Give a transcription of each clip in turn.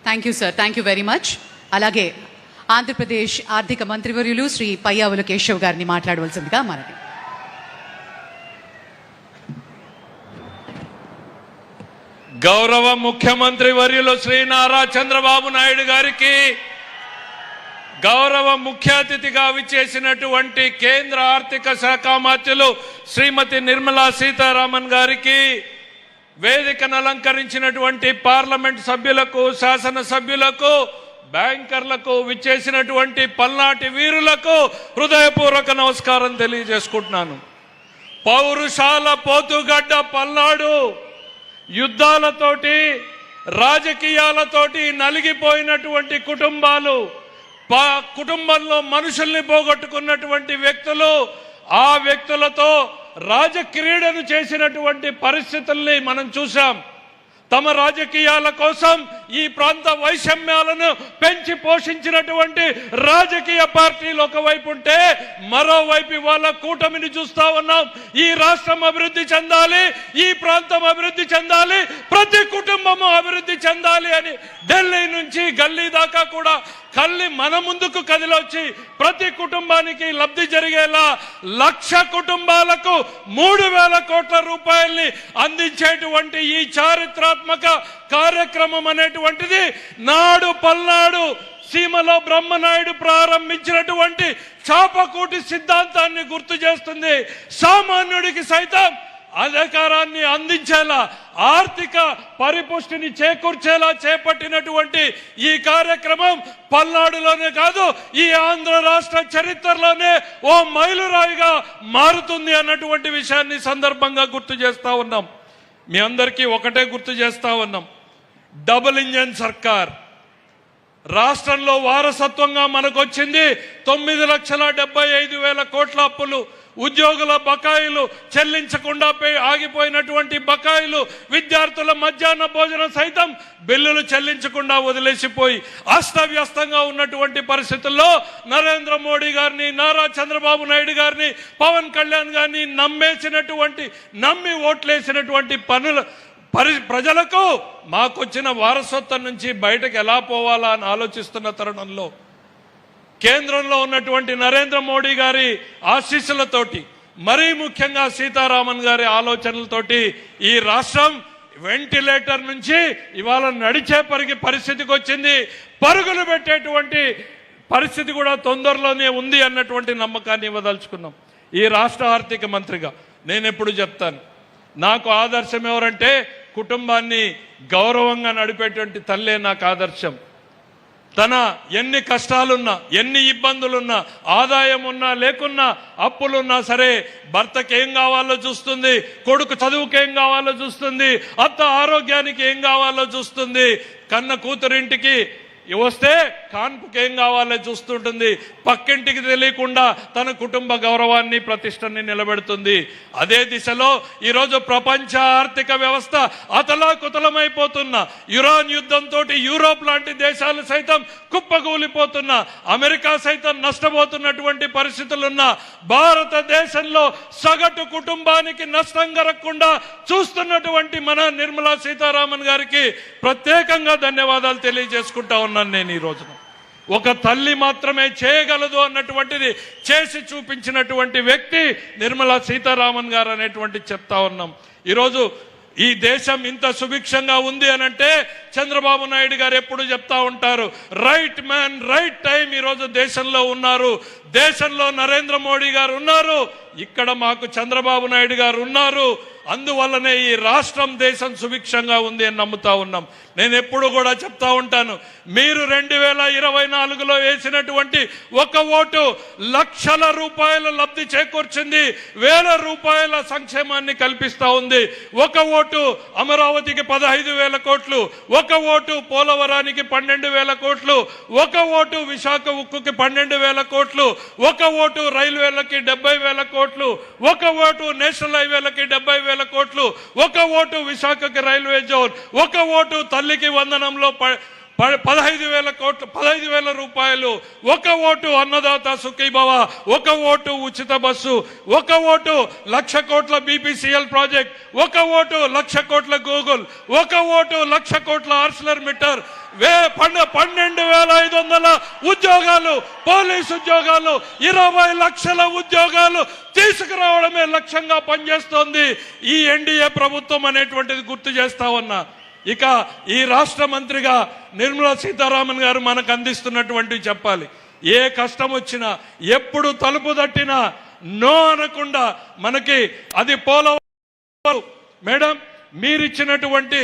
Thank you sir, thank you very much. అలాగే ఆంధ్రప్రదేశ్ ఆర్థిక మంత్రివర్యులు శ్రీ పయ్యావుల కేశవ్ గారిని మాట్లాడవలసిందిగా మనకి. గౌరవ ముఖ్యమంత్రి వర్యులు శ్రీ నారా చంద్రబాబు నాయుడు గారికి, గౌరవ ముఖ్య అతిథిగా విచ్చేసినటువంటి కేంద్ర ఆర్థిక శాఖ మంత్రులు శ్రీమతి నిర్మలా సీతారామన్ గారికి, వేదికను అలంకరించినటువంటి పార్లమెంట్ సభ్యులకు, శాసనసభ్యులకు, బ్యాంకర్లకు, విచ్చేసినటువంటి పల్నాటి వీరులకు హృదయపూర్వక నమస్కారం తెలియజేసుకుంటున్నాను. పౌరుషాల పోతుగడ్డ పల్నాడు యుద్ధాలతోటి, రాజకీయాలతోటి నలిగిపోయినటువంటి కుటుంబాలు, కుటుంబంలో మనుషుల్ని పోగొట్టుకున్నటువంటి వ్యక్తులు, ఆ వ్యక్తులతో రాజక్రీడను చేసినటువంటి పరిస్థితుల్ని మనం చూసాం. తమ రాజకీయాల కోసం ఈ ప్రాంత వైషమ్యాలను పెంచి పోషించినటువంటి రాజకీయ పార్టీలు ఒకవైపు ఉంటే, మరోవైపు వాళ్ళ కూటమిని చూస్తా ఉన్నాం. ఈ రాష్ట్రం అభివృద్ధి చెందాలి, ఈ ప్రాంతం అభివృద్ధి చెందాలి, ప్రతి కుటుంబము అభివృద్ధి చెందాలి అని ఢిల్లీ నుంచి గల్లీ దాకా కూడా కళ్ళి మన ముందుకు కదిలొచ్చి ప్రతి కుటుంబానికి లబ్ధి జరిగేలా 1,00,000 కుటుంబాలకు 3,000 కోట్ల రూపాయల్ని అందించేటువంటి ఈ చారిత్రాత్మక కార్యక్రమం అనేటువంటిది నాడు పల్నాడు సీమలో బ్రహ్మనాయుడు ప్రారంభించినటువంటి చాపకూటి సిద్ధాంతాన్ని గుర్తు చేస్తుంది. సామాన్యుడికి సైతం అధికారాన్ని అందించేలా, ఆర్థిక పరిపుష్టిని చేకూర్చేలా చేపట్టినటువంటి ఈ కార్యక్రమం పల్నాడులోనే కాదు, ఈ ఆంధ్ర రాష్ట్ర చరిత్రలోనే ఓ మైలురాయిగా మారుతుంది అన్నటువంటి విషయాన్ని సందర్భంగా గుర్తు చేస్తా ఉన్నాం. మీ అందరికీ ఒకటే గుర్తు చేస్తా ఉన్నాం, డబుల్ ఇంజన్ సర్కార్ రాష్ట్రంలో వారసత్వంగా మనకు వచ్చింది. 9,75,000 కోట్ల అప్పులు, ఉద్యోగుల బకాయిలు చెల్లించకుండా ఆగిపోయినటువంటి బకాయిలు, విద్యార్థుల మధ్యాహ్న భోజనం సైతం బిల్లులు చెల్లించకుండా వదిలేసిపోయి అస్తవ్యస్తంగా ఉన్నటువంటి పరిస్థితుల్లో నరేంద్ర మోడీ గారిని, నారా చంద్రబాబు నాయుడు గారిని, పవన్ కళ్యాణ్ గారిని నమ్మి ఓట్లేసినటువంటి ప్రజలకు మాకొచ్చిన వారసత్వం నుంచి బయటకు ఎలా పోవాలా అని ఆలోచిస్తున్న తరుణంలో కేంద్రంలో ఉన్నటువంటి నరేంద్ర మోడీ గారి ఆశీస్సులతోటి, మరీ ముఖ్యంగా సీతారామన్ గారి ఆలోచనలతోటి ఈ రాష్ట్రం వెంటిలేటర్ నుంచి ఇవాళ నడిచే పరిస్థితికి వచ్చింది. పరుగులు పెట్టేటువంటి పరిస్థితి కూడా తొందరలోనే ఉంది అన్నటువంటి నమ్మకాన్ని ఇవ్వదలుచుకున్నాం. ఈ రాష్ట్ర ఆర్థిక మంత్రిగా నేను ఎప్పుడు చెప్తాను, నాకు ఆదర్శం ఎవరంటే కుటుంబాన్ని గౌరవంగా నడిపేటువంటి తల్లే నాకు ఆదర్శం. తన ఎన్ని కష్టాలున్నా, ఎన్ని ఇబ్బందులున్నా, ఆదాయం ఉన్నా లేకున్నా, అప్పులున్నా సరే భర్తకి ఏం కావాలో చూస్తుంది, కొడుకు చదువుకి ఏం కావాలో చూస్తుంది, అత్త ఆరోగ్యానికి ఏం కావాలో చూస్తుంది, కన్న కూతురింటికి వస్తే కాన్పుకి ఏం కావాలో చూస్తుంటుంది, పక్కింటికి తెలియకుండా తన కుటుంబ గౌరవాన్ని, ప్రతిష్టని నిలబెడుతుంది. అదే దిశలో ఈరోజు ప్రపంచ ఆర్థిక వ్యవస్థ అతలాకుతలమైపోతున్న, ఇరాన్ యుద్ధంతో యూరోప్ లాంటి దేశాలు సైతం కుప్పకూలిపోతున్న, అమెరికా సైతం నష్టపోతున్నటువంటి పరిస్థితులున్న భారతదేశంలో సగటు కుటుంబానికి నష్టం కలగకుండా చూస్తున్నటువంటి మన నిర్మలా సీతారామన్ గారికి ప్రత్యేకంగా ధన్యవాదాలు తెలియజేసుకుంటా ఉన్నాను. నేను ఈ రోజున ఒక తల్లి మాత్రమే చేయగలదు అన్నటువంటిది చేసి చూపించినటువంటి వ్యక్తి నిర్మలా సీతారామన్ గారు అనేటువంటి చెప్తా ఉన్నాం. ఈరోజు ఈ దేశం ఇంత సుభిక్షంగా ఉంది అనంటే చంద్రబాబు నాయుడు గారు ఎప్పుడు చెప్తా ఉంటారు, రైట్ మ్యాన్ రైట్ టైం ఈరోజు దేశంలో ఉన్నారు. దేశంలో నరేంద్ర మోడీ గారు ఉన్నారు, ఇక్కడ మాకు చంద్రబాబు నాయుడు గారు ఉన్నారు. అందువల్లనే ఈ రాష్ట్రం, దేశం సుభిక్షంగా ఉంది అని నమ్ముతా ఉన్నాం. నేను ఎప్పుడు కూడా చెప్తా ఉంటాను, మీరు 2024లో వేసినటువంటి ఒక ఓటు లక్షల రూపాయల లబ్ధి చేకూర్చింది, 1,000 రూపాయల సంక్షేమాన్ని కల్పిస్తా ఉంది. ఒక ఓటు అమరావతికి 15,000 కోట్లు, ఒక ఓటు పోలవరానికి 12,000 కోట్లు, ఒక ఓటు విశాఖ ఉక్కుకి 12,000 కోట్లు, ఒక ఓటు రైల్వేలకి 70,000 కోట్లు, ఒక ఓటు నేషనల్ హైవేలకి 70,000 కోట్లు, ఒక ఓటు విశాఖకి రైల్వే జోన్, ఒక ఓటు తల్లికి వందనంలో 15,000 రూపాయలు, ఒక ఓటు అన్నదాత సుఖీభవ, ఒక ఓటు ఉచిత బస్సు, ఒక ఓటు 1,00,000 కోట్ల BPCL ప్రాజెక్ట్, ఒక ఓటు 1,00,000 కోట్ల గూగుల్, ఒక ఓటు 1,00,000 కోట్ల ఆర్సిలర్ మిట్టర్, 12,500 ఉద్యోగాలు, పోలీసు ఉద్యోగాలు, 20 లక్షల ఉద్యోగాలు తీసుకురావడమే లక్ష్యంగా పనిచేస్తోంది ఈ ఎన్డీఏ ప్రభుత్వం అనేటువంటిది గుర్తు చేస్తా ఉన్నా. ఇక ఈ రాష్ట్ర మంత్రిగా నిర్మలా సీతారామన్ గారు మనకు అందిస్తున్నటువంటివి చెప్పాలి. ఏ కష్టం వచ్చినా, ఎప్పుడు తలుపు తట్టినా నో అనకుండా మనకి అది పోలవరం మేడం మీరిచ్చినటువంటి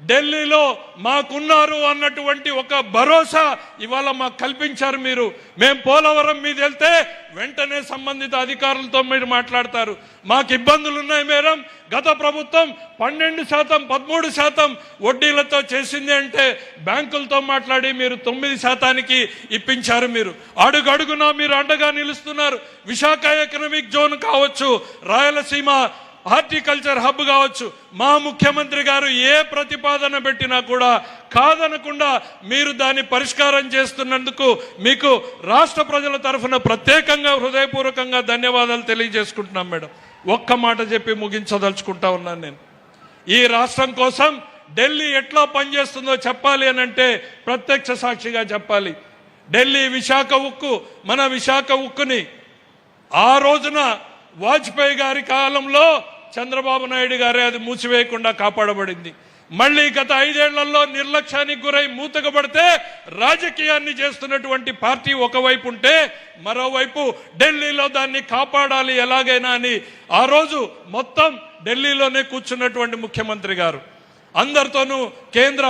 ఢిల్లీలో మాకున్నారు అన్నటువంటి ఒక భరోసా ఇవాళ మాకు కల్పించారు మీరు. మేము పోలవరం మీద వెళ్తే వెంటనే సంబంధిత అధికారులతో మీరు మాట్లాడతారు. మాకు ఇబ్బందులు ఉన్నాయి మేడం, గత ప్రభుత్వం 12%, 13% వడ్డీలతో చేసింది అంటే బ్యాంకులతో మాట్లాడి మీరు 9% ఇప్పించారు. మీరు అడుగడుగునా మీరు అండగా నిలుస్తున్నారు. విశాఖ ఎకనామిక్ జోన్ కావచ్చు, రాయలసీమ హార్టికల్చర్ హబ్ కావచ్చు, మా ముఖ్యమంత్రి గారు ఏ ప్రతిపాదన పెట్టినా కూడా కాదనకుండా మీరు దాన్ని పరిష్కారం చేస్తున్నందుకు మీకు రాష్ట్ర ప్రజల తరఫున ప్రత్యేకంగా హృదయపూర్వకంగా ధన్యవాదాలు తెలియజేసుకుంటున్నాం మేడం. ఒక్క మాట చెప్పి ముగించదలుచుకుంటా ఉన్నాను నేను. ఈ రాష్ట్రం కోసం ఢిల్లీ ఎట్లా పనిచేస్తుందో చెప్పాలి అని అంటే ప్రత్యక్ష సాక్షిగా చెప్పాలి. ఢిల్లీ విశాఖ ఉక్కు, మన విశాఖ ఉక్కుని ఆ రోజున వాజ్పేయి గారి కాలంలో చంద్రబాబు నాయుడు గారే అది మూసివేయకుండా కాపాడబడింది. మళ్ళీ గత 5 ఏళ్లలో నిర్లక్ష్యానికి గురై మూతకబడితే రాజకీయాన్ని చేస్తున్నటువంటి పార్టీ ఒకవైపు ఉంటే, మరోవైపు ఢిల్లీలో దాన్ని కాపాడాలి ఎలాగైనా అని ఆ రోజు మొత్తం ఢిల్లీలోనే కూర్చున్నటువంటి ముఖ్యమంత్రి గారు అందరితోనూ కేంద్ర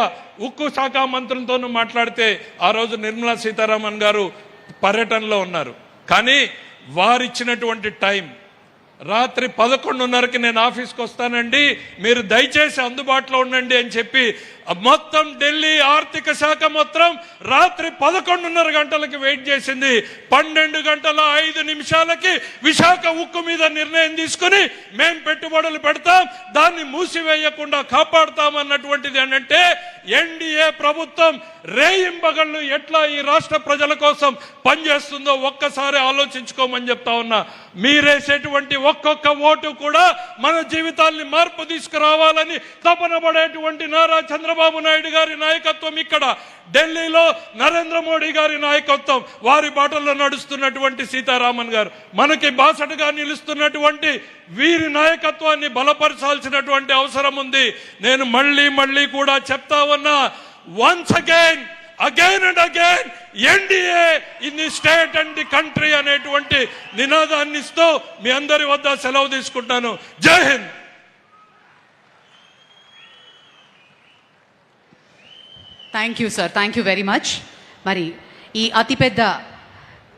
ఉక్కు శాఖ మంత్రులతోనూ మాట్లాడితే ఆ రోజు నిర్మలా సీతారామన్ గారు పర్యటనలో ఉన్నారు. కానీ వారిచ్చినటువంటి టైం రాత్రి 11:30కి నేను ఆఫీస్కి వస్తానండి, మీరు దయచేసి అందుబాటులో ఉండండి అని చెప్పి మొత్తం ఢిల్లీ ఆర్థిక శాఖ మొత్తం రాత్రి 11:30 గంటలకి వెయిట్ చేసింది. 12:05 విశాఖ ఉక్కు మీద నిర్ణయం తీసుకుని మేం పెట్టుబడులు పెడతాం, దాన్ని మూసివేయకుండా కాపాడుతామన్నటువంటిది ఏంటంటే ఎన్డీఏ ప్రభుత్వం రేయింబగళ్ళు ఎట్లా ఈ రాష్ట్ర ప్రజల కోసం పనిచేస్తుందో ఒక్కసారి ఆలోచించుకోమని చెప్తా ఉన్నా. మీరేసేటువంటి ఒక్కొక్క ఓటు కూడా మన జీవితాల్ని మార్పు తీసుకురావాలని తపన పడేటువంటి నారా చంద్రబాబు నాయుడు గారి నాయకత్వం, ఇక్కడ ఢిల్లీలో నరేంద్ర మోడీ గారి నాయకత్వం, వారి బాటల్లో నడుస్తున్నటువంటి సీతారామన్ గారు, మనకి బాసటగా నిలుస్తున్నటువంటి వీరి నాయకత్వాన్ని బలపరచాల్సినటువంటి అవసరం ఉంది. నేను మళ్ళీ కూడా చెప్తా ఉన్నా, once again and again NDA in the state and the country అనేటువంటి నినాదాన్ని ఇస్తూ మీ అందరి వద్ద సెలవు తీసుకుంటాను. జై Hind. Thank you sir, thank you very much. మరి ఈ అతిపెద్ద